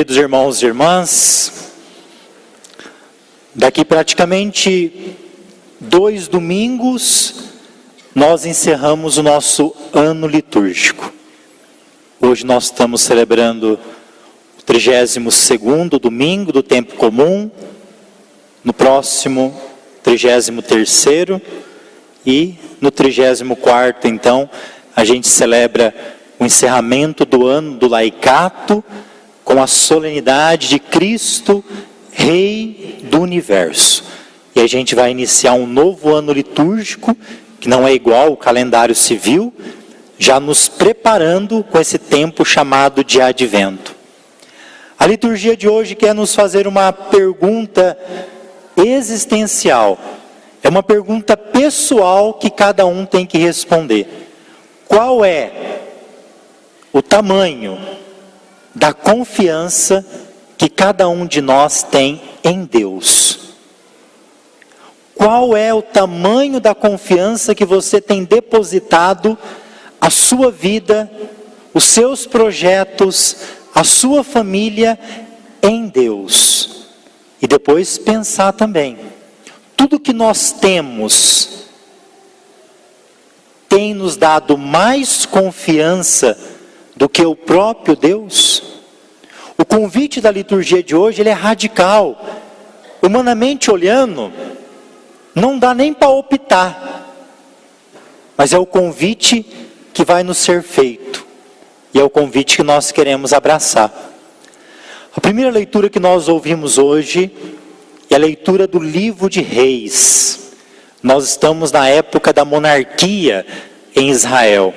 Queridos irmãos e irmãs, daqui praticamente 2 domingos, nós encerramos o nosso ano litúrgico. Hoje nós estamos celebrando o 32º domingo do tempo comum, no próximo 33º e no 34º, então, a gente celebra o encerramento do ano do laicato com a solenidade de Cristo, Rei do Universo. E a gente vai iniciar um novo ano litúrgico, que não é igual ao calendário civil, já nos preparando com esse tempo chamado de Advento. A liturgia de hoje quer nos fazer uma pergunta existencial. É uma pergunta pessoal que cada um tem que responder. Qual é o tamanho da confiança que cada um de nós tem em Deus? Qual é o tamanho da confiança que você tem depositado a sua vida, os seus projetos, a sua família em Deus? E depois pensar também, tudo que nós temos tem nos dado mais confiança do que o próprio Deus? O convite da liturgia de hoje, ele é radical. Humanamente olhando, não dá nem para optar. Mas é o convite que vai nos ser feito. E é o convite que nós queremos abraçar. A primeira leitura que nós ouvimos hoje é a leitura do livro de Reis. Nós estamos na época da monarquia em Israel.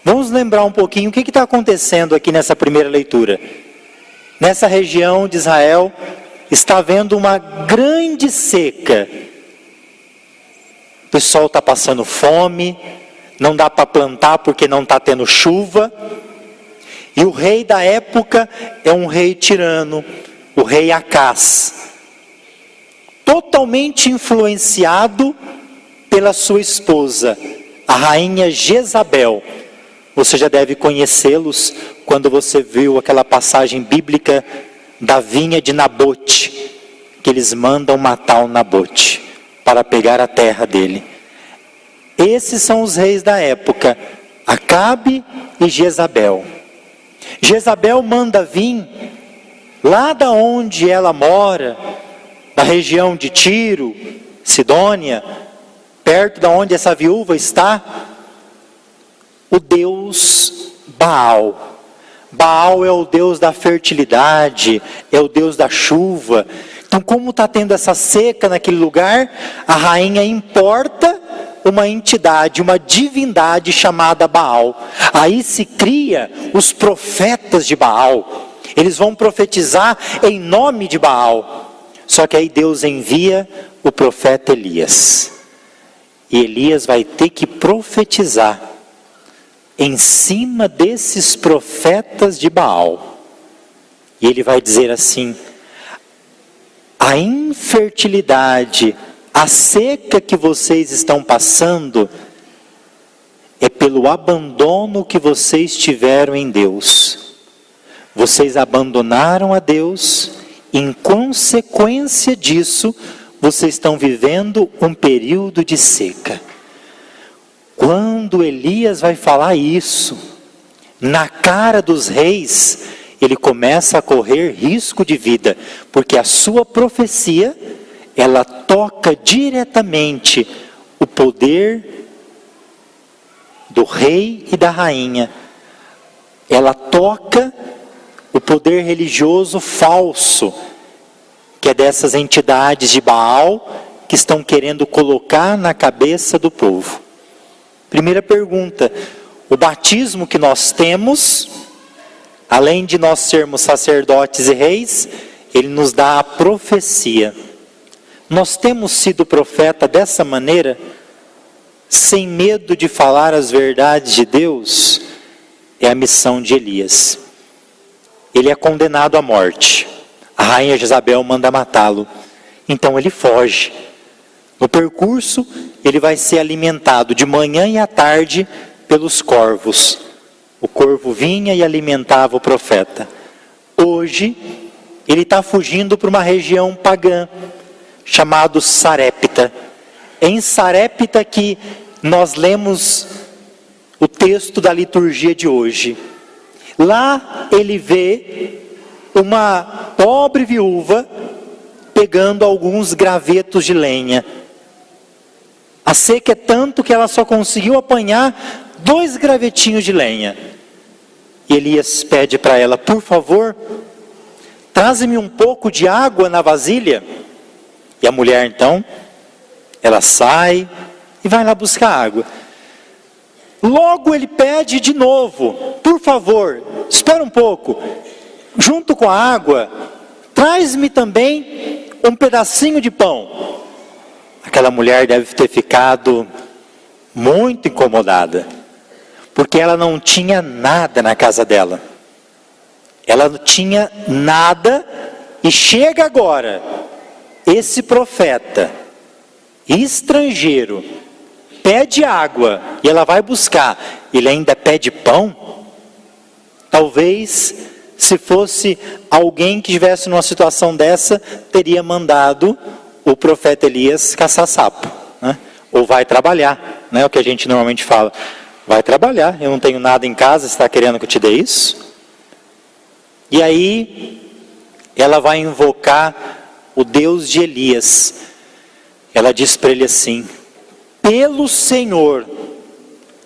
Vamos lembrar um pouquinho o que está acontecendo aqui nessa primeira leitura. Nessa região de Israel está havendo uma grande seca. O pessoal está passando fome, não dá para plantar porque não está tendo chuva. E o rei da época é um rei tirano, o rei Acás. Totalmente influenciado pela sua esposa, a rainha Jezabel. Você já deve conhecê-los quando você viu aquela passagem bíblica da vinha de Nabote, que eles mandam matar o Nabote para pegar a terra dele. Esses são os reis da época, Acabe e Jezabel. Jezabel manda vir, lá da onde ela mora, na região de Tiro, Sidônia, perto da onde essa viúva está, o deus Baal. Baal é o deus da fertilidade, é o deus da chuva. Então, como está tendo essa seca naquele lugar, a rainha importa uma entidade, uma divindade chamada Baal. Aí se cria os profetas de Baal. Eles vão profetizar em nome de Baal. Só que aí Deus envia o profeta Elias. E Elias vai ter que profetizar em cima desses profetas de Baal. E ele vai dizer assim: a infertilidade, a seca que vocês estão passando é pelo abandono que vocês tiveram em Deus. Vocês abandonaram a Deus, em consequência disso, vocês estão vivendo um período de seca. Quando Elias vai falar isso, na cara dos reis, ele começa a correr risco de vida, porque a sua profecia, ela toca diretamente o poder do rei e da rainha. Ela toca o poder religioso falso, que é dessas entidades de Baal, que estão querendo colocar na cabeça do povo. Primeira pergunta: o batismo que nós temos, além de nós sermos sacerdotes e reis, ele nos dá a profecia. Nós temos sido profeta dessa maneira, sem medo de falar as verdades de Deus? É a missão de Elias. Ele é condenado à morte. A rainha Jezabel manda matá-lo. Então ele foge. No percurso, ele vai ser alimentado de manhã e à tarde pelos corvos. O corvo vinha e alimentava o profeta. Hoje, ele está fugindo para uma região pagã, chamada Sarepta. É em Sarepta que nós lemos o texto da liturgia de hoje. Lá ele vê uma pobre viúva pegando alguns gravetos de lenha. A seca é tanto que ela só conseguiu apanhar 2 gravetinhos de lenha. E Elias pede para ela: por favor, traze-me um pouco de água na vasilha. E a mulher então, ela sai e vai lá buscar água. Logo ele pede de novo: por favor, espera um pouco, junto com a água, traz-me também um pedacinho de pão. Aquela mulher deve ter ficado muito incomodada, porque ela não tinha nada na casa dela. Ela não tinha nada, e chega agora esse profeta estrangeiro, pede água e ela vai buscar, ele ainda pede pão. Talvez, se fosse alguém que estivesse numa situação dessa, teria mandado o profeta Elias caçar sapo, né? Ou vai trabalhar, né? O que a gente normalmente fala: vai trabalhar, eu não tenho nada em casa, você está querendo que eu te dê isso? E aí ela vai invocar o Deus de Elias. Ela diz para ele assim: pelo Senhor,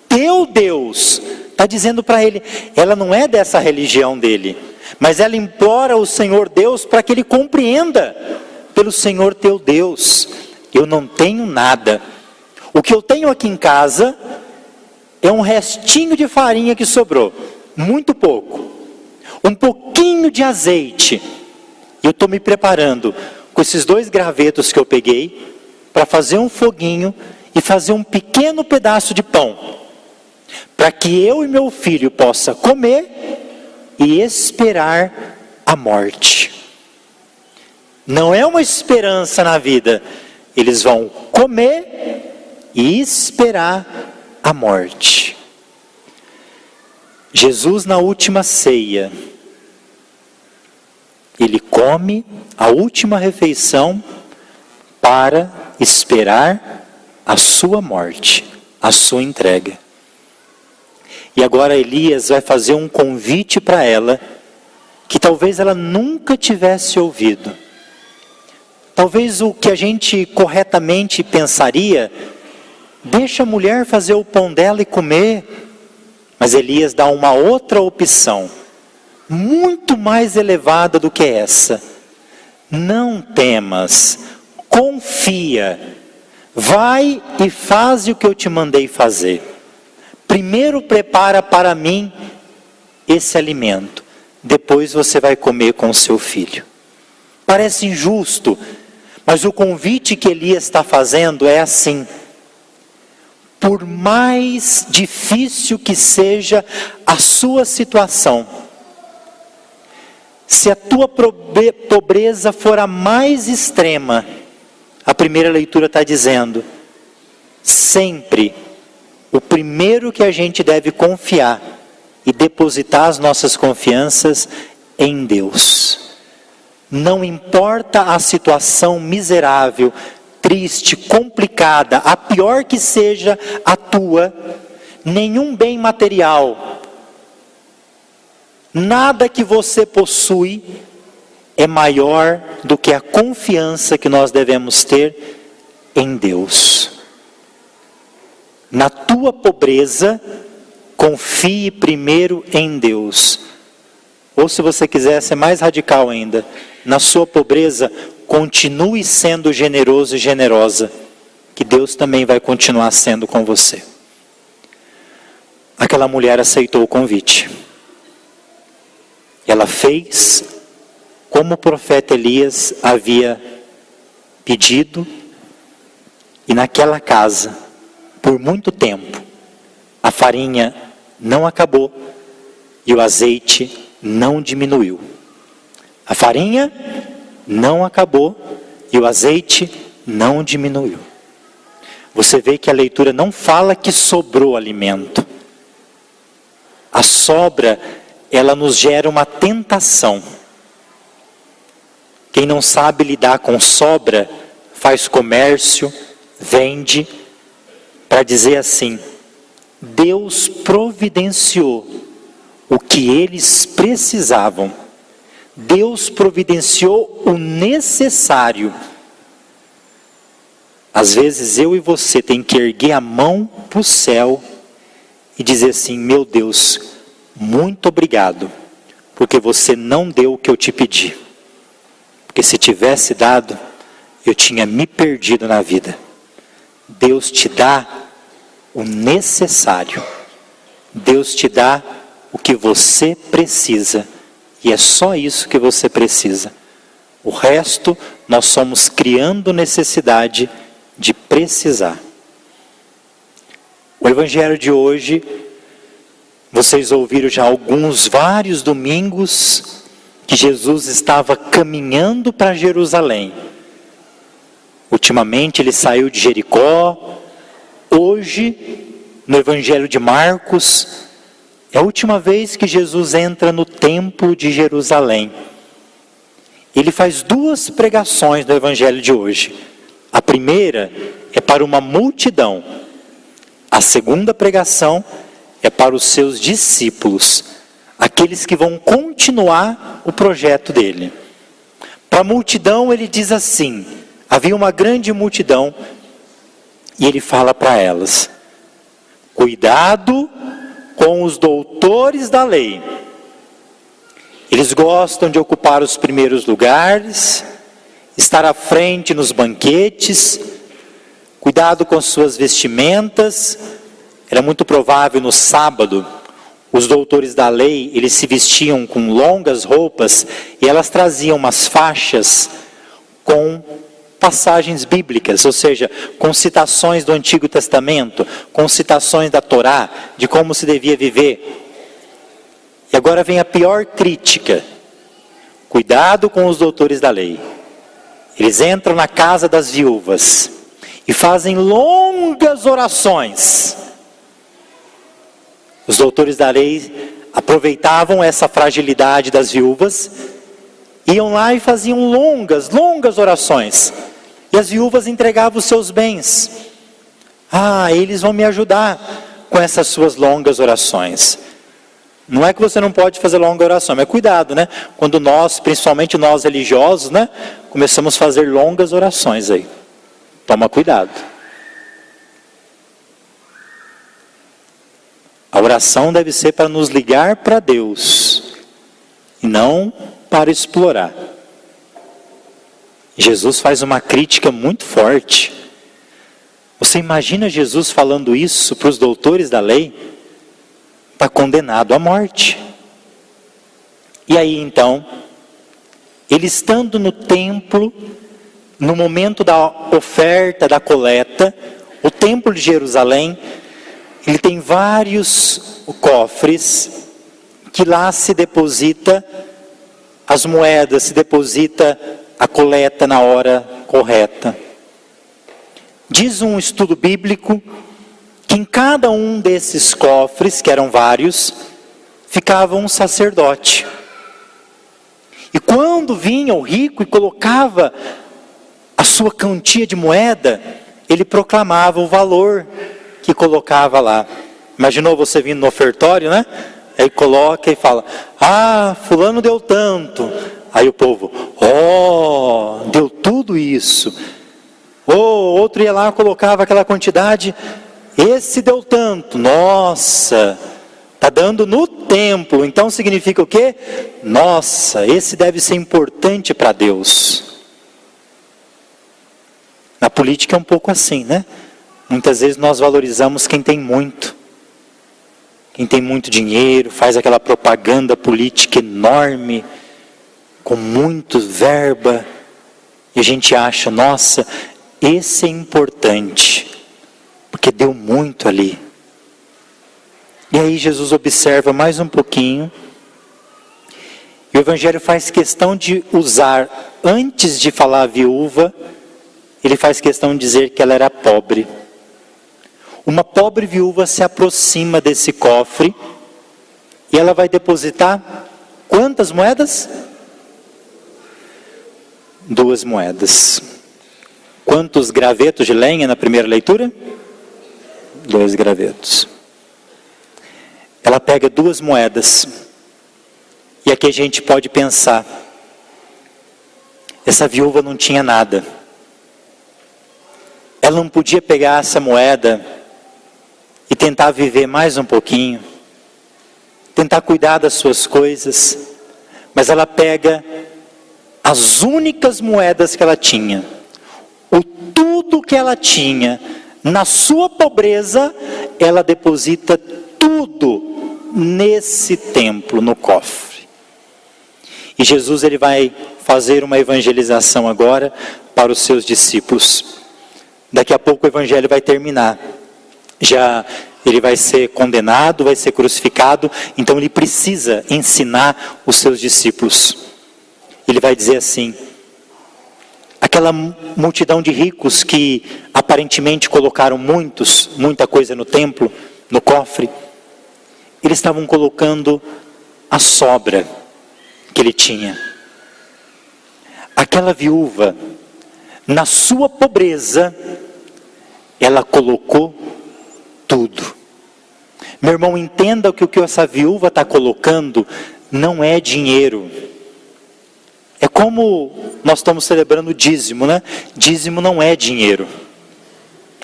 teu Deus. Está dizendo para ele, ela não é dessa religião dele, mas ela implora ao Senhor Deus para que ele compreenda. Pelo Senhor teu Deus, eu não tenho nada. O que eu tenho aqui em casa é um restinho de farinha que sobrou, muito pouco, um pouquinho de azeite. E eu estou me preparando com esses 2 gravetos que eu peguei para fazer um foguinho e fazer um pequeno pedaço de pão, para que eu e meu filho possa comer e esperar a morte. Não é uma esperança na vida, eles vão comer e esperar a morte. Jesus, na última ceia, ele come a última refeição para esperar a sua morte, a sua entrega. E agora Elias vai fazer um convite para ela, que talvez ela nunca tivesse ouvido. Talvez o que a gente corretamente pensaria: deixa a mulher fazer o pão dela e comer. Mas Elias dá uma outra opção, muito mais elevada do que essa. Não temas, confia, vai e faz o que eu te mandei fazer. Primeiro prepara para mim esse alimento, depois você vai comer com o seu filho. Parece injusto, mas o convite que Elias está fazendo é assim: por mais difícil que seja a sua situação, se a tua pobreza for a mais extrema, a primeira leitura está dizendo, sempre o primeiro que a gente deve confiar e depositar as nossas confianças em Deus. Não importa a situação miserável, triste, complicada, a pior que seja a tua, nenhum bem material, nada que você possui é maior do que a confiança que nós devemos ter em Deus. Na tua pobreza, confie primeiro em Deus. Ou se você quiser ser mais radical ainda, na sua pobreza, continue sendo generoso e generosa, que Deus também vai continuar sendo com você. Aquela mulher aceitou o convite. Ela fez como o profeta Elias havia pedido, e naquela casa, por muito tempo, a farinha não acabou e o azeite não diminuiu. A farinha não acabou e o azeite não diminuiu. Você vê que a leitura não fala que sobrou alimento. A sobra, ela nos gera uma tentação. Quem não sabe lidar com sobra, faz comércio, vende, para dizer assim: Deus providenciou o que eles precisavam. Deus providenciou o necessário. Às vezes eu e você tem que erguer a mão para o céu e dizer assim: meu Deus, muito obrigado, porque você não deu o que eu te pedi. Porque se tivesse dado, eu tinha me perdido na vida. Deus te dá o necessário. Deus te dá o que você precisa. E é só isso que você precisa. O resto, nós somos criando necessidade de precisar. O Evangelho de hoje, vocês ouviram já vários domingos, que Jesus estava caminhando para Jerusalém. Ultimamente ele saiu de Jericó. Hoje, no Evangelho de Marcos, é a última vez que Jesus entra no templo de Jerusalém. Ele faz 2 pregações no Evangelho de hoje. A primeira é para uma multidão. A segunda pregação é para os seus discípulos, aqueles que vão continuar o projeto dele. Para a multidão ele diz assim: havia uma grande multidão, e ele fala para elas: cuidado com os doutores da lei. Eles gostam de ocupar os primeiros lugares, estar à frente nos banquetes. Cuidado com suas vestimentas. Era muito provável no sábado, os doutores da lei, eles se vestiam com longas roupas e elas traziam umas faixas com passagens bíblicas, ou seja, com citações do Antigo Testamento, com citações da Torá, de como se devia viver. E agora vem a pior crítica: cuidado com os doutores da lei. Eles entram na casa das viúvas e fazem longas orações. Os doutores da lei aproveitavam essa fragilidade das viúvas, iam lá e faziam longas orações. E as viúvas entregavam os seus bens. Eles vão me ajudar com essas suas longas orações. Não é que você não pode fazer longa oração, mas cuidado, né? Quando nós, principalmente nós religiosos, né, começamos a fazer longas orações aí. Toma cuidado. A oração deve ser para nos ligar para Deus, e não para explorar. Jesus faz uma crítica muito forte. Você imagina Jesus falando isso para os doutores da lei? Está condenado à morte. E aí então, ele estando no templo, no momento da oferta, da coleta, o templo de Jerusalém, ele tem vários cofres, que lá se deposita as moedas, se deposita a coleta na hora correta. Diz um estudo bíblico que em cada um desses cofres, que eram vários, ficava um sacerdote. E quando vinha o rico e colocava a sua quantia de moeda, ele proclamava o valor que colocava lá. Imaginou você vindo no ofertório, né? Aí coloca e fala: fulano deu tanto. Aí o povo: deu tudo isso. Outro ia lá, colocava aquela quantidade. Esse deu tanto. Nossa, está dando no templo. Então significa o quê? Nossa, esse deve ser importante para Deus. Na política é um pouco assim, né? Muitas vezes nós valorizamos quem tem muito. Quem tem muito dinheiro, faz aquela propaganda política enorme, com muito verba. E a gente acha: nossa, esse é importante, porque deu muito ali. E aí Jesus observa mais um pouquinho. E o Evangelho faz questão de usar, antes de falar a viúva, ele faz questão de dizer que ela era pobre. Uma pobre viúva se aproxima desse cofre e ela vai depositar quantas moedas? 2 moedas. Quantos gravetos de lenha na primeira leitura? 2 gravetos. Ela pega 2 moedas. E aqui a gente pode pensar, essa viúva não tinha nada. Ela não podia pegar essa moeda e tentar viver mais um pouquinho, tentar cuidar das suas coisas, mas ela pega as únicas moedas que ela tinha, o tudo que ela tinha, na sua pobreza, ela deposita tudo nesse templo, no cofre. E Jesus, ele vai fazer uma evangelização agora para os seus discípulos. Daqui a pouco o evangelho vai terminar. Já ele vai ser condenado, vai ser crucificado, então ele precisa ensinar os seus discípulos. Ele vai dizer assim: aquela multidão de ricos que aparentemente colocaram muita coisa no templo, no cofre, eles estavam colocando a sobra que ele tinha. Aquela viúva, na sua pobreza, ela colocou tudo. Meu irmão, entenda que o que essa viúva está colocando não é dinheiro. É como nós estamos celebrando o dízimo, né? Dízimo não é dinheiro.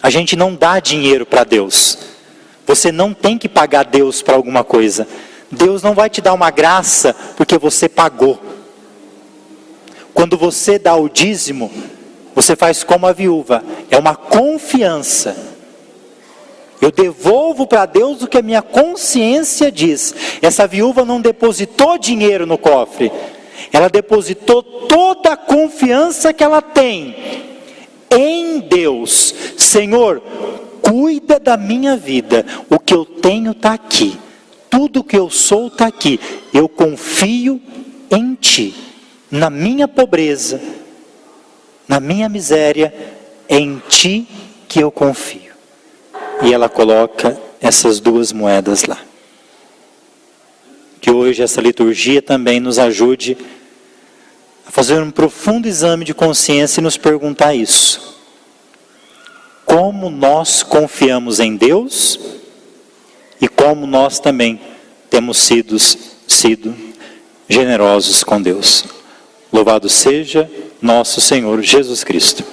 A gente não dá dinheiro para Deus. Você não tem que pagar Deus para alguma coisa. Deus não vai te dar uma graça porque você pagou. Quando você dá o dízimo, você faz como a viúva, é uma confiança. Eu devolvo para Deus o que a minha consciência diz. Essa viúva não depositou dinheiro no cofre, ela depositou toda a confiança que ela tem em Deus. Senhor, cuida da minha vida, o que eu tenho está aqui, tudo que eu sou está aqui, eu confio em Ti. Na minha pobreza, na minha miséria, é em Ti que eu confio. E ela coloca essas 2 moedas lá. Que hoje essa liturgia também nos ajude a fazer um profundo exame de consciência e nos perguntar isso. Como nós confiamos em Deus e como nós também temos sido generosos com Deus. Louvado seja nosso Senhor Jesus Cristo.